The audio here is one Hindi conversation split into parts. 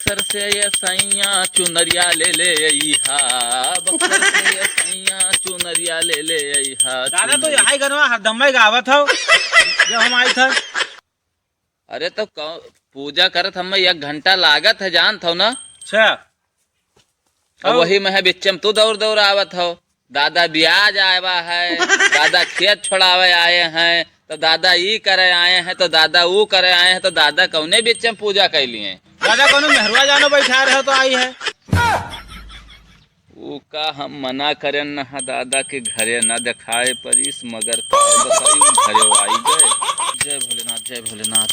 बक्सर से ये सैया चुनरिया ले ले अइहा, बक्सर से ये सैया चुनरिया ले ले अइहा। दादा तो यहाँ गनवा हरदम गावत हो जब हम आई था। अरे तो पूजा करत हमें 1 घंटा लागत है, जानत हो ना। अच्छा अब वही में बिच्चम तू दौड़ दौड़ आवत हो। दादा ब्याज आया है, दादा खेत छोड़ावे आए हैं, तो दादा ई करे आए हैं, तो दादा वो करे आए हैं, तो दादा कौने बिच्चम पूजा कैली है। दादा कौन मेहरुआ जानो बैठा रहे तो आई है। वो का हम मना करें न दादा के घरे न दिखाए परिस, मगर घरे आई गए। जय भोलेनाथ जय भोलेनाथ।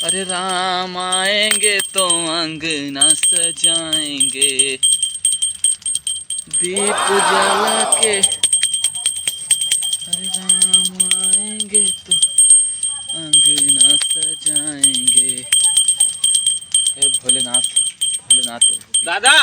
अरे राम आएंगे तो अंगना सजाएंगे, दीप जला के। अरे राम आएंगे तो अंगना सजाएंगे। हे भोलेनाथ भोलेनाथ। दादा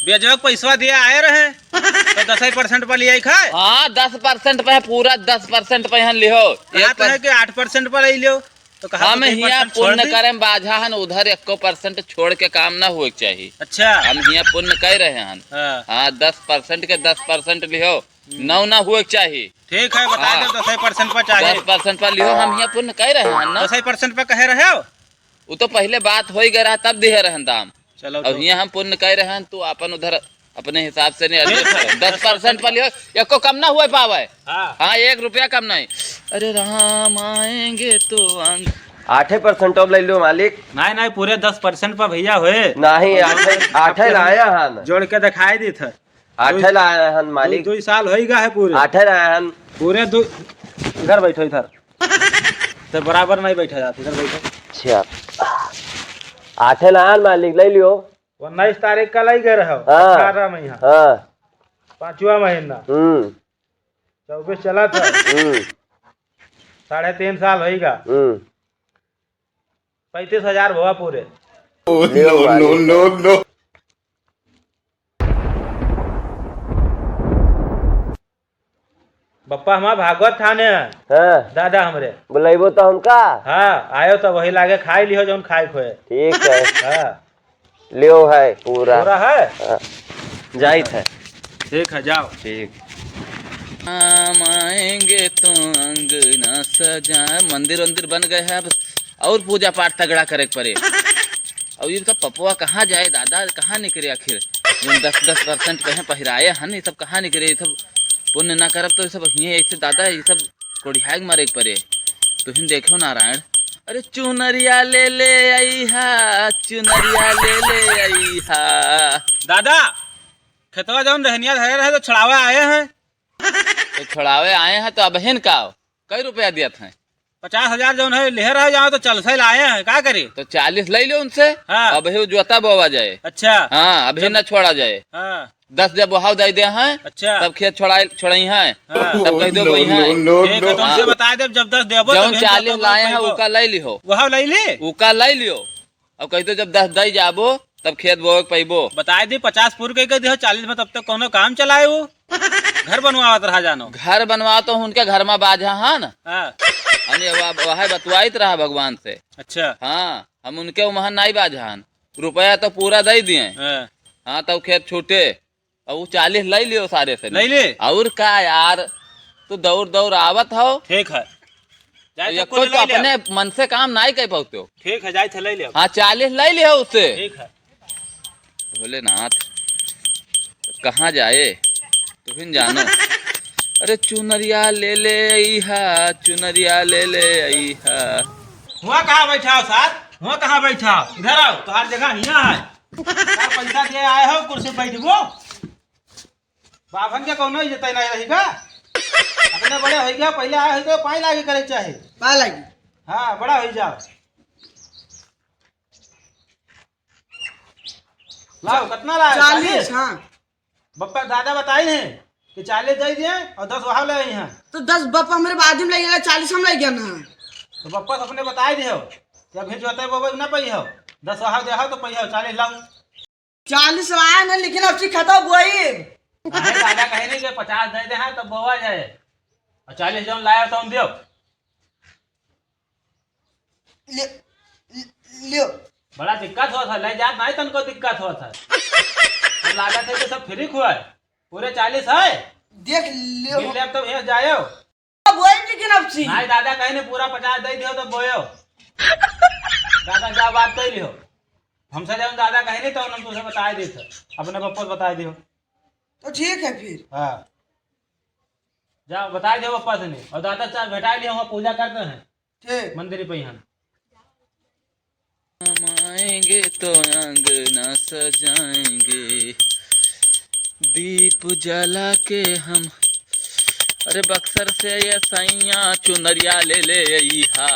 बेजक पैसा दिए आए रहे तो 10% पर लिया खाए। हाँ 10% पे पूरा 10% पे हन लिहो। एक है कि 8% पर लियो तो कहा हम हिया पुण्य करें बाझा हन, उधर 1% छोड़ के काम ना हुए चाहिए। अच्छा हम हिया पुण्य कर रहे हन। हाँ 10% के 10% लिहो, 9 ना हुए चाहिए। ठीक है बता दो 10% पर चाहिए। 10% पर लिहो, हम हिया पुण्य कर रहे हन ना। 10% पर कहे रहे हो वो तो पहले बात हो ही गया तब दिए रहन दाम। चलो अब हिया हम पुण्य कर रहे हैं, तू अपन उधर अपने हिसाब से नहीं। 10% पर लियो, एको कम ना हुए पावे। हाँ 1 रुपया कम नहीं। अरे राम आएंगे तो 8% ले लो मालिक। नहीं नहीं पूरे 10% पर भैया हुए नहीं 8 लाया हन, जोड़ के दिखाई दी था। 8 लाया हन मालिक। 2 साल हो गया है पूरे 8 लाया हन पूरे। इधर बैठो इधर तो बराबर नहीं बैठा जाता, इधर बैठो। अच्छा 8 लाया हन मालिक, ले लियो। 19 तारीख का लाई गए रहो। 18 महीना 5वां महीना 24 चला था। 3.5 साल होगा। 35,000 हुआ पूरे। नो बप्पा हमारा भागवत थाने है। दादा हमरे बुलाइबो तो हमका। हाँ आयो तो वही लागे खाई लियो जो खाई खोए। ठीक है हाँ लियो है पूरा है। जाई था। ठीक है जाओ। ठीक राम आएंगे तो अंगना सजा। मंदिर वंदिर बन गए हैं अब, और पूजा पाठ तगड़ा करे पड़े। और ये सब पपुआ कहाँ जाए दादा, कहाँ निकले आखिर। जो 10% कहे पहिराए हन, ये सब कहाँ निकले। ये सब पुण्य ना करब तो ये सब हिये ऐसे दादा ये सब कोढ़ियाग मारे पड़े। तुम देखो नारायण। अरे चुनरिया ले ले अइहा, चुनरिया ले ले अइहा। दादा खेतवा जौन रहनिया धरे रहे तो छड़ावे आए हैं। तो छुड़ावे आए हैं तो अबहिन का कई रुपया दिया था। 50,000 जौन है लेहर है जाओ तो चल से लाए हैं, क्या करी। तो 40 ले लो उनसे। हाँ। अभी जोता बोवा जाए। अच्छा हाँ अभी न छोड़ा जाए। हाँ 10 जब बहाव दे दे हैं। अच्छा तब खेत छोड़ाई हैं। तब कह दो वही हैं। ठीक है तुमसे बता दे जब 10 देबो जब 40 लाए हैं उका ले लिहो। वह ले ले उका ले लियो। अब कह दो जब 10 दे जाबो तब खेत बोए पैबो। बताए दी 50 पूर के दियो 40 में तब तक कोनो काम चलाए वो घर बनवावत रहा जानो। घर बनवा तो उनके घर में बाजा है ना। हाँ वह बतवाइत रहा भगवान से। अच्छा हाँ हम उनके वहाँ नहीं बाजहान, रुपया तो पूरा दे दिए। हाँ तब खेत छूटे और वो 40 ले लियो सारे से। ले ले और का यार तू दौड़ दौड़ आवत हो। ठीक है तो अपने मन से काम नहीं कर पाते हो। ठीक है जाए ले लियो। हाँ 40 ले लियो उससे। ठीक है भोलेनाथ कहाँ जाए तुम जानो। अरे चुनरिया ले ले अइहा, चुनरिया ले ले अइहा। हुआ कहाँ बैठा हो साथ, हुआ कहाँ बैठा हो, इधर आओ तो हर जगह यहाँ है। पैसा दिए आए हो कुर्सी बैठबो। बाभन के कोनो इज्जत नहीं रहेगा। अपने बड़े हो गया पहले आए हो पाई लागे करे चाहे पाई लागी। हाँ बड़ा हो जाओ। लाओ कितना लाए 40। हाँ बप्पा दादा बताई है कि 40 दे दिए और 10 वहां ले आई हैं। तो 10 बप्पा मेरे बाद में लगेगा, 40 हम लग गया ना। तो बप्पा अपने बताई दियो जब फिर जोते बोबे ना पई हो 10 वहां दे हो तो पई हो 40 लाओ। 40 आया ना लेकिन अब सी खाता बोई। दादा कहे नहीं कि 50 दे दे हैं तो बोवा जाए और 40 जौन लाया तो हम दियो। लियो बड़ा दिक्कत हुआ था, ले जात नहीं तनको दिक्कत हुआ था। अब लागत है कि सब फ्री हुआ है, पूरे 40 है। देख लियो गिर ले अब तो भैंस जायो। बोई लेकिन अब सी नहीं दादा कहीं ने पूरा 50 दे दियो तो बोयो। दादा जा बात कर लियो, हमसे जब दादा कहीं नहीं तो हम तुझे बता देते, अपने पप्पा को बता दियो। तो ठीक है फिर। हाँ जाओ बता दियो पप्पा से नहीं, और दादा चार बैठा लियो, हम पूजा करते हैं ठीक मंदिर पे यहाँ। हम आएंगे तो अंगना सजाएंगे, दीप जला के हम। अरे बक्सर से ये सैया चुनरिया ले ले अइहा,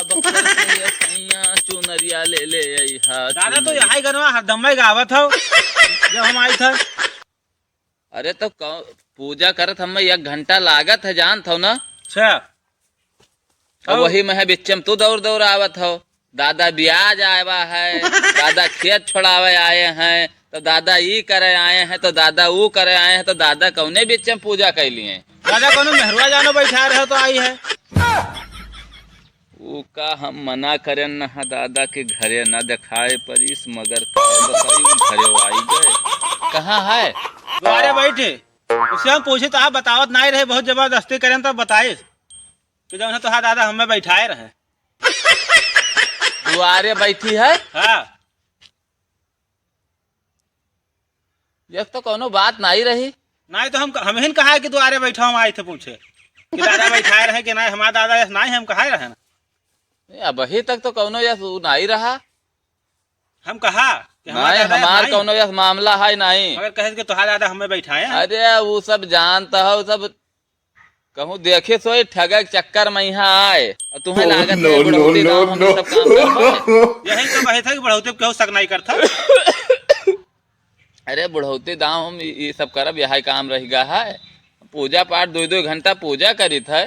बक्सर से ये सैया चुनरिया ले ले अइहा। दादा तो यहाँ गनवा हरदम गावत हो जब हम आई थे। अरे तो पूजा करत हमें 1 घंटा लागत है, जानत हो ना। अच्छा और वही में बिच्चम तू दौड़ दौड़ आवत हो। दादा ब्याज आवा है, दादा खेत छोड़ावे आए हैं, तो दादा ई करे आए हैं, तो दादा वो करे आए हैं, तो दादा कौने बिच्चम पूजा कैली है। दादा कोनो मेहरुआ जानो बैठा रहे तो आई है। वो का हम मना करें न दादा के घरे न दिखाए परिस, मगर घरे आई गए। कहाँ है? द्वारे बैठे, उससे हम पूछे तो आप बतावत नहीं रहे, बहुत जबरदस्ती करें तो बताए कि जब तो हाँ दादा हमें बैठाए रहे। द्वारे बैठी है? हाँ ये तो कोनो बात नहीं रही। नहीं तो हम ही कहा कि द्वारे बैठा हम आए थे पूछे कि दादा बैठाए रहे कि नहीं, हमारा दादा ऐसा नहीं हम कहा रहे ना। अब अभी तक तो कौनो यस नहीं रहा। हम कहा कि नहीं हमार कौनो यस मामला है नहीं। मगर कहे कि तुहार दादा हमें बैठाए हैं। अरे वो सब जानता हो, सब कहूँ देखे सोई ठगक चक्कर में यहाँ आए और तुम्हें लागत है बुढ़ौती गाँव हम सब काम करते। यही तो कहे था कि बढ़ौते केहू शक नहीं करता। अरे बुढ़ौती दाम हम ये सब करब, यही काम रह गया है। पूजा पाठ 2-2 घंटा पूजा करी थे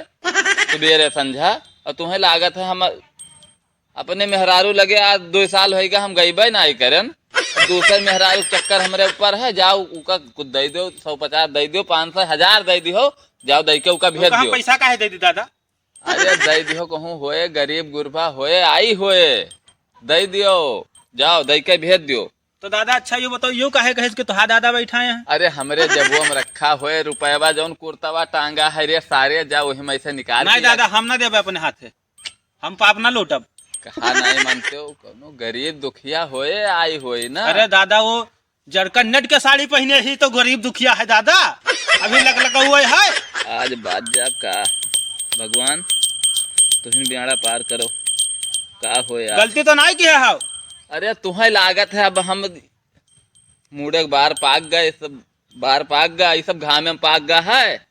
सुबेरे संझा, और तुम्हें लागत है हम अपने मेहरारू लगे आज 2 साल होगा हम गईबे नहीं करन। दूसरे मेहरारू चक्कर हमारे ऊपर है, जाओ उका कुछ दे दो, 150 दे दो, 500 1000 दे दियो, जाओ दे के उका भेज दियो। पैसा काहे दे दी दादा? अरे दे दियो, कहूँ होए गरीब गुरबा होए आई होए, दे दियो, जाओ दे के भेज दियो। तो दादा अच्छा ये बताओ, यूँ कहे कि तुहार दादा बैठाए हैं? अरे हमरे जबुआ में रखा हुए रुपया जौन कुर्तावा टांगा है रे सारे, जाओ वही में से निकाल। नहीं दादा हम ना देवे अपने हाथे, हम पाप ना लूटब। कहा नहीं मानते हो, कोनो गरीब दुखिया होए आई होए ना। अरे दादा वो जरकन नेट के साड़ी पहने ही तो गरीब दुखिया है दादा, अभी लगा हुआ है। आज बात जाब का भगवान तुहिन बियाड़ा पार करो, का हो यार। गलती तो नहीं किया है। अरे तुम्हें लागत है अब हम मुड़े बार पाक गए, सब बार पाक गया, ये सब घाम में पाक गया है।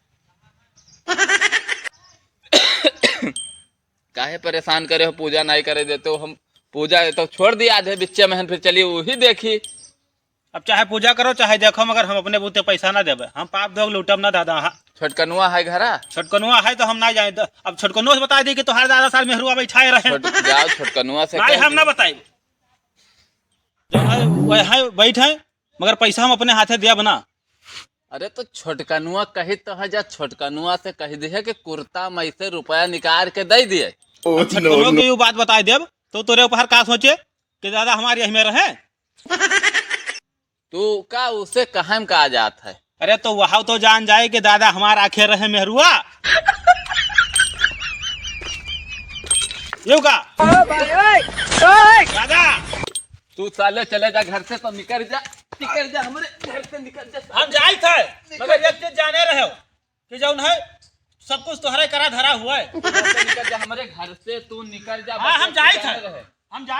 काहे परेशान करे हो, पूजा नहीं करे देते हो। हम पूजा तो छोड़ दिया आधे बिच्चे में, फिर चलिए वही देखी। अब चाहे पूजा करो चाहे देखो, मगर हम अपने बूते पैसा ना देवे, हम पाप दोग लूटब ना दादा। हाँ छोटकनुआ है घरा, छोटकनुआ है तो हम ना जाए। अब छोटकनुआ से बता दी कि तुम्हारे दादा साल मेहरुआ बैठाए रहे। जाओ छोटकनुआ से नहीं हम ना बताए, वह बैठे मगर पैसा हम अपने हाथे दिया बना। अरे तो छोटकनुआ कही तो है, जा छोटकनुआ से कह दिए कि कुर्ता में से रुपया निकाल के दे दिए। छोटकनुआ की ये बात बता देब तो तोरे ऊपर का सोचे कि दादा हमारे यही में रहे। तू का उसे कहाँ में कहा जात है? अरे तो वहां तो जान जाए कि दादा हमारा आखे रहे मेहरुआ। यू का दादा तू साले चले जा घर से, तो निकल जा हमारे घर से निकल जा। हम जाए थे मगर एक चीज जाने रहे हो कि जौन है सब कुछ तोहरे करा धरा हुआ है। निकल जा हमारे घर से, तू निकल जा। हाँ हम जाए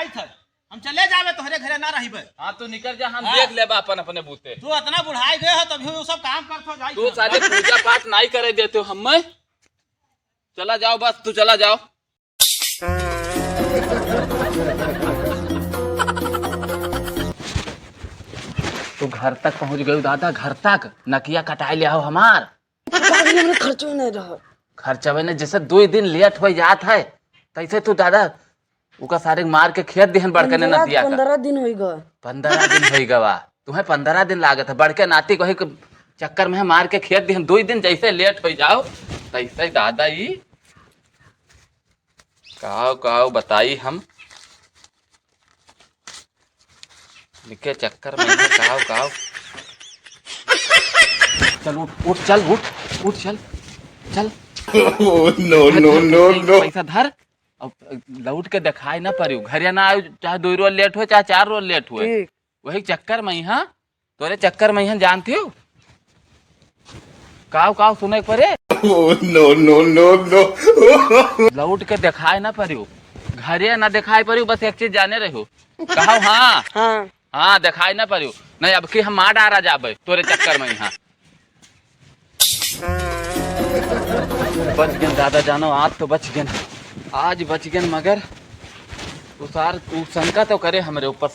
थे, हम चले जावे तोहरे घरे ना रही। हाँ तू निकल जा, हम देख लेबा अपन अपने बूते। तू इतना बुढ़ाई गए हो तभी वो सब काम करते जाए। तू साले पूजा पाठ नहीं करे देते हो हमें। चला जाओ बस, तू चला जाओ। तू घर तक पहुंच गई दादा, घर तक नकिया कटाई ले आओ हमार। खर्चो नहीं रहा, खर्चा ने जैसे 2 दिन लेट हो जात है, तैसे तू दादा उका सारे मार के खेत दिहन बड़के ने नदिया का। 15 दिन होगा। 15 दिन हो गवा, तुम्हें 15 दिन लागत है बड़के नाती को चक्कर में मार के खेत दिहन। 2 दिन जैसे लेट हो जाओ तैसे दादा ही काओ बताई हम। निके चक्कर में है, काव काव। चल उठ उठ चल उठ उठ चल चल। No no no no. पैसा धर अब लौट के दिखाई ना पड़ियो, घर ना आयो, चाहे 2 रोज लेट हो चाहे 4 रोज लेट हुए, ठीक। वही चक्कर में यहाँ तोरे चक्कर में यहाँ जानती हो काव काव सुने के पड़े। No no no no. लौट के दिखाई ना पड़ियो, घरे ना दिखाई पड़ियो, बस एक चीज जाने रहो कहा। हाँ हाँ हाँ दिखाई ना पड़ियो, नहीं अब की हम मार डारा जाबे तोरे चक्कर में यहाँ। बच गए दादा जानो, आज तो बच गए, आज बच गए, मगर तू शंका तो करे हमरे ऊपर।